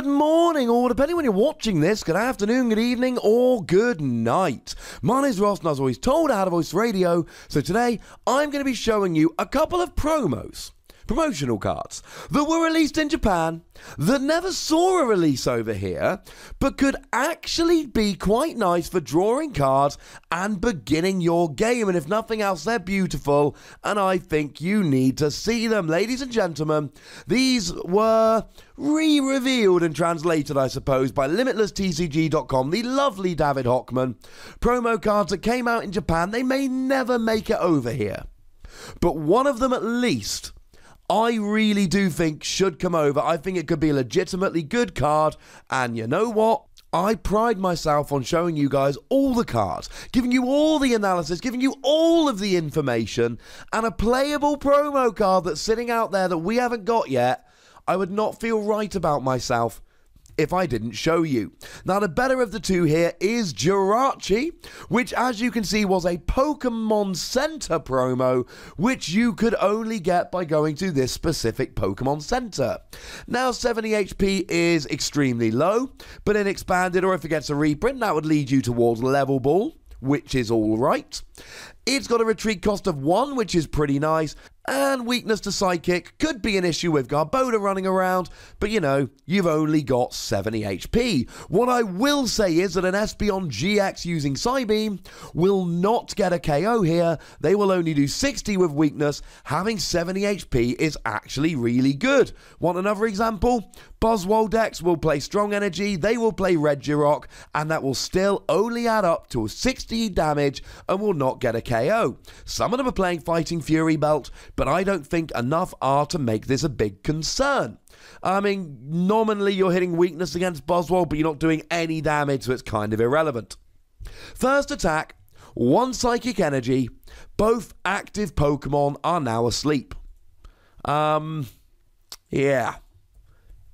Good morning, or depending when you're watching this, good afternoon, good evening, or good night. My name's Ross, and as always told, Out of Voice Radio. So today, I'm going to be showing you a couple of promotional cards that were released in Japan that never saw a release over here, but could actually be quite nice for drawing cards and beginning your game. And if nothing else, they're beautiful, and I think you need to see them. Ladies and gentlemen, these were re-revealed and translated, I suppose, by LimitlessTCG.com, the lovely David Hochmann. Promo cards that came out in Japan, they may never make it over here, but one of them at least I really do think should come over. I think it could be a legitimately good card, and you know what? I pride myself on showing you guys all the cards, giving you all the analysis, giving you all of the information, and a playable promo card that's sitting out there that we haven't got yet. I would not feel right about myself if I didn't show you. Now, the better of the two here is Jirachi, which, as you can see, was a Pokemon Center promo, which you could only get by going to this specific Pokemon Center. Now, 70 HP is extremely low, but in Expanded, or if it gets a reprint, that would lead you towards Level Ball, which is alright. It's got a retreat cost of 1, which is pretty nice, and weakness to Psychic could be an issue with Garbodor running around, but you know, you've only got 70 HP. What I will say is that an Espeon GX using Psybeam will not get a KO here. They will only do 60 with weakness. Having 70 HP is actually really good. Want another example? Buzzwoldex will play Strong Energy, they will play Regirock, and that will still only add up to 60 damage and will not get a KO. Some of them are playing Fighting Fury Belt, but I don't think enough are to make this a big concern. I mean, nominally you're hitting weakness against Buzzwole, but you're not doing any damage, so it's kind of irrelevant. First attack, 1 Psychic Energy. Both active Pokemon are now asleep. Yeah.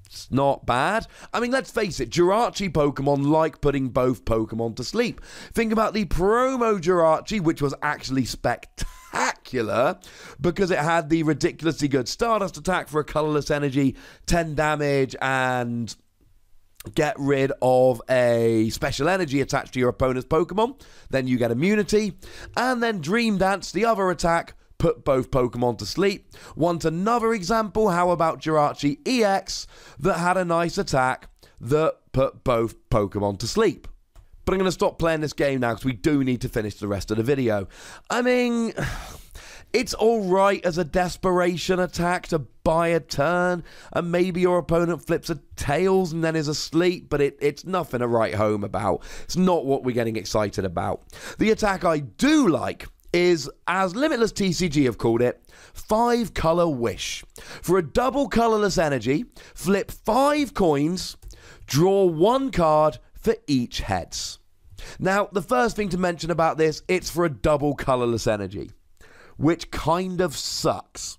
It's not bad. I mean, let's face it, Jirachi Pokemon like putting both Pokemon to sleep. Think about the promo Jirachi, which was actually spectacular because it had the ridiculously good Stardust attack for a colorless energy, 10 damage, and get rid of a special energy attached to your opponent's Pokemon. Then you get immunity. And then Dream Dance, the other attack, put both Pokemon to sleep. Want another example? How about Jirachi EX that had a nice attack that put both Pokemon to sleep? But I'm going to stop playing this game now because we do need to finish the rest of the video. I mean, it's alright as a desperation attack to buy a turn, and maybe your opponent flips a Tails and then is asleep, but it's nothing to write home about. It's not what we're getting excited about. The attack I do like is, as Limitless TCG have called it, 5 Color Wish. For a double colorless energy, flip 5 coins, draw 1 card for each heads. Now, the first thing to mention about this, it's for a double colorless energy, which kind of sucks.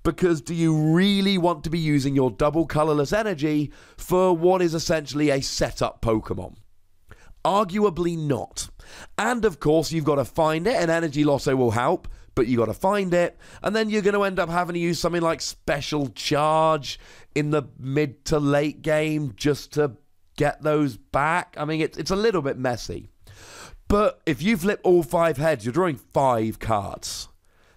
Because do you really want to be using your double colorless energy for what is essentially a setup Pokemon? Arguably not. And of course, you've got to find it, and Energy Losso will help, but you got to find it, and then you're going to end up having to use something like Special Charge in the mid to late game just to get those back. I mean, it's a little bit messy. But if you flip all 5 heads, you're drawing 5 cards.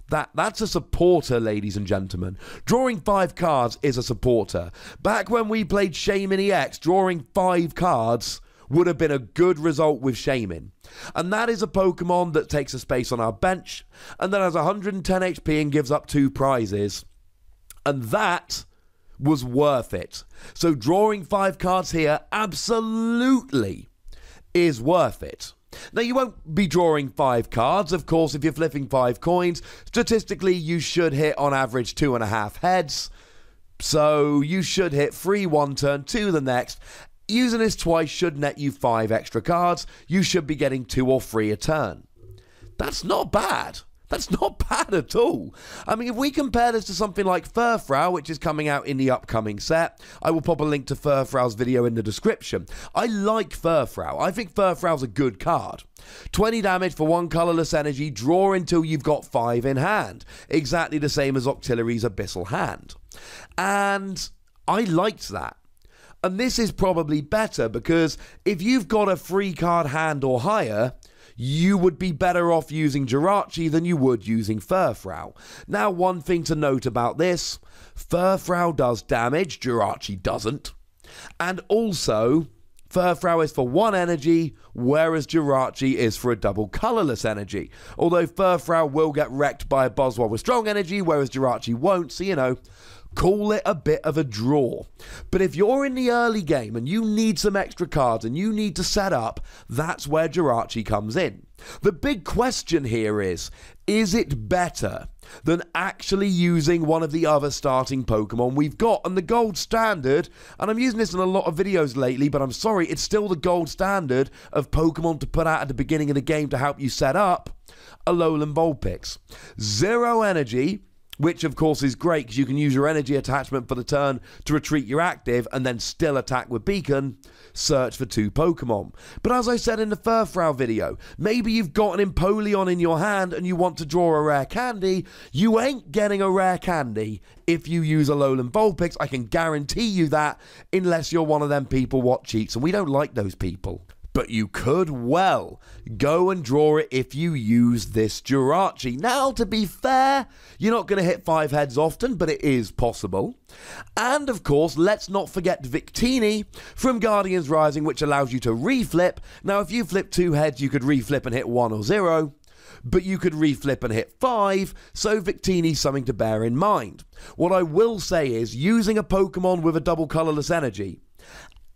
That's a supporter, ladies and gentlemen. Drawing 5 cards is a supporter. Back when we played Shaymin EX, drawing 5 cards would have been a good result with Shaymin. And that is a Pokemon that takes a space on our bench, and that has 110 HP and gives up 2 prizes. And that was worth it. So drawing 5 cards here absolutely is worth it. Now, you won't be drawing 5 cards, of course. If you're flipping 5 coins, statistically you should hit on average 2.5 heads. So you should hit 3 one turn, 2 the next. Using this twice should net you 5 extra cards. You should be getting 2 or 3 a turn. That's not bad. That's not bad at all. I mean, if we compare this to something like Furfrou, which is coming out in the upcoming set, I will pop a link to Furfrou's video in the description. I like Furfrou. I think Furfrou's a good card. 20 damage for 1 colorless energy, draw until you've got 5 in hand. Exactly the same as Octillery's Abyssal Hand. And I liked that. And this is probably better because if you've got a free card hand or higher, you would be better off using Jirachi than you would using Furfrou. Now, one thing to note about this, Furfrou does damage, Jirachi doesn't. And also, Furfrou is for 1 energy, whereas Jirachi is for a double colourless energy. Although Furfrou will get wrecked by a Boswell with strong energy, whereas Jirachi won't, so you know, call it a bit of a draw. But if you're in the early game and you need some extra cards and you need to set up, that's where Jirachi comes in. The big question here is it better than actually using one of the other starting Pokemon we've got? And the gold standard, and I'm using this in a lot of videos lately, but I'm sorry, it's still the gold standard of Pokemon to put out at the beginning of the game to help you set up, Alolan Vulpix. 0 energy, which of course is great because you can use your energy attachment for the turn to retreat your active and then still attack with Beacon, search for 2 Pokemon. But as I said in the Furfrou video, maybe you've got an Empoleon in your hand and you want to draw a rare candy. You ain't getting a rare candy if you use Alolan Vulpix, I can guarantee you that, unless you're one of them people what cheats, and we don't like those people. But you could well go and draw it if you use this Jirachi. Now, to be fair, you're not going to hit 5 heads often, but it is possible. And, of course, let's not forget Victini from Guardians Rising, which allows you to reflip. Now, if you flip 2 heads, you could reflip and hit 1 or 0. But you could reflip and hit 5, so Victini's something to bear in mind. What I will say is, using a Pokemon with a double colourless energy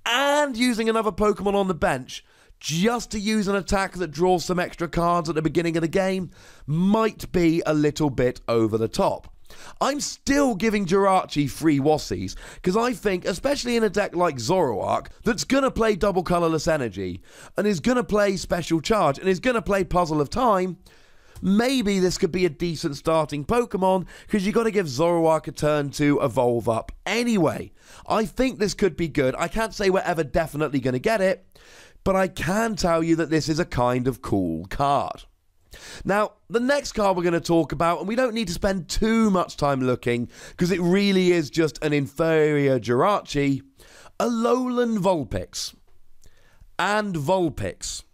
and using another Pokemon on the bench just to use an attack that draws some extra cards at the beginning of the game might be a little bit over the top. I'm still giving Jirachi free Wassies because I think, especially in a deck like Zoroark, that's going to play double colourless energy and is going to play Special Charge and is going to play Puzzle of Time, maybe this could be a decent starting Pokemon because you've got to give Zoroark a turn to evolve up anyway. I think this could be good. I can't say we're ever definitely going to get it, but I can tell you that this is a kind of cool card. Now, the next card we're going to talk about, and we don't need to spend too much time looking because it really is just an inferior Jirachi, Alolan Vulpix and Vulpix.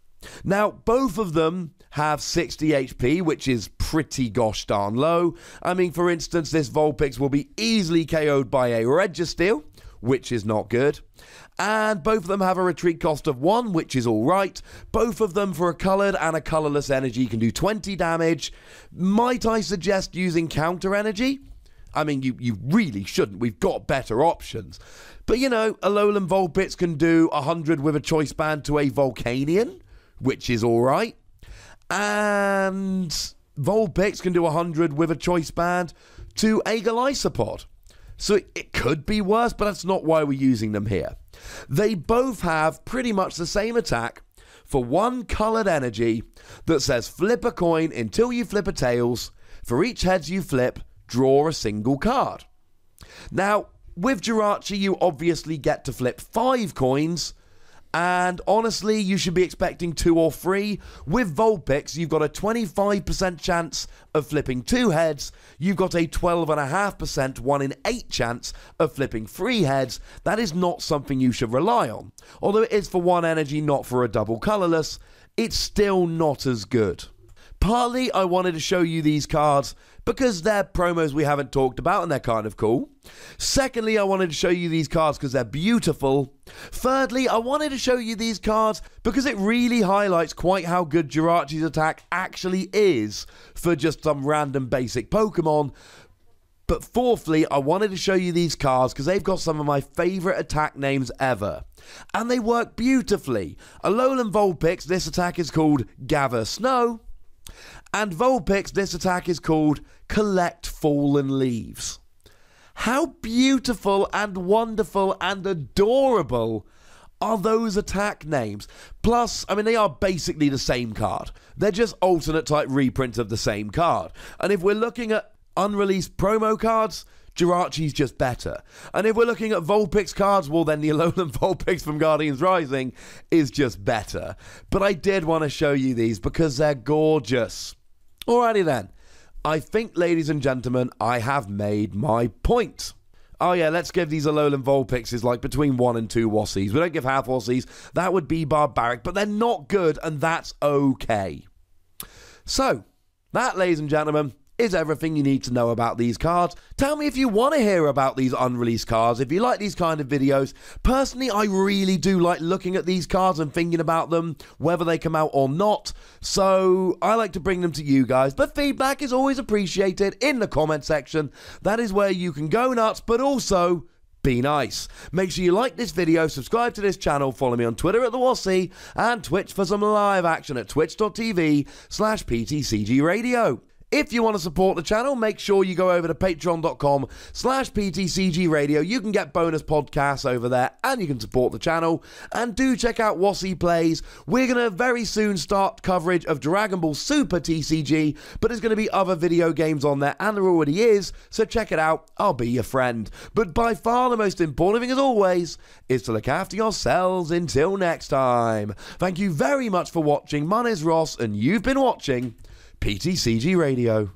Now, both of them have 60 HP, which is pretty gosh darn low. I mean, for instance, this Vulpix will be easily KO'd by a Registeel, which is not good. And both of them have a retreat cost of 1, which is alright. Both of them, for a coloured and a colourless energy, can do 20 damage. Might I suggest using counter energy? I mean, you really shouldn't. We've got better options. But, you know, Alolan Vulpix can do 100 with a choice band to a Volcanion, which is alright. And Vulpix can do 100 with a choice band to a Golisopod. So it could be worse, but that's not why we're using them here. They both have pretty much the same attack for 1 coloured energy that says flip a coin until you flip a tails. For each heads you flip, draw a single card. Now, with Jirachi, you obviously get to flip 5 coins, and honestly, you should be expecting 2 or 3. With Vulpix, you've got a 25% chance of flipping 2 heads. You've got a 12.5% 1 in 8 chance of flipping 3 heads. That is not something you should rely on. Although it is for 1 energy, not for a double colourless, it's still not as good. Partly, I wanted to show you these cards because they're promos we haven't talked about and they're kind of cool. Secondly, I wanted to show you these cards because they're beautiful. Thirdly, I wanted to show you these cards because it really highlights quite how good Jirachi's attack actually is for just some random basic Pokemon. But fourthly, I wanted to show you these cards because they've got some of my favourite attack names ever. And they work beautifully. Alolan Vulpix, this attack is called Gather Snow. And Vulpix, this attack is called Collect Fallen Leaves. How beautiful and wonderful and adorable are those attack names? Plus, I mean, they are basically the same card. They're just alternate type reprints of the same card. And if we're looking at unreleased promo cards, Jirachi's just better. And if we're looking at Vulpix cards, well then the Alolan Vulpix from Guardians Rising is just better. But I did want to show you these because they're gorgeous. Alrighty then. I think, ladies and gentlemen, I have made my point. oh yeah, let's give these Alolan Vulpixes like between 1 and 2 Wassies. We don't give half Wassies. That would be barbaric, but they're not good, and that's okay. So, that, ladies and gentlemen, is everything you need to know about these cards. Tell me if you want to hear about these unreleased cards, if you like these kind of videos. Personally, I really do like looking at these cards and thinking about them, whether they come out or not. So I like to bring them to you guys, but feedback is always appreciated in the comment section. That is where you can go nuts, but also be nice. Make sure you like this video, subscribe to this channel, follow me on Twitter at the Wassie, and Twitch for some live action at twitch.tv/PTCGRadio. If you want to support the channel, make sure you go over to patreon.com/PTCGRadio. You can get bonus podcasts over there, and you can support the channel. And do check out Wassie Plays. We're going to very soon start coverage of Dragon Ball Super TCG, but there's going to be other video games on there, and there already is, so check it out. I'll be your friend. But by far the most important thing, as always, is to look after yourselves until next time. Thank you very much for watching. My name's Ross, and you've been watching PTCG Radio.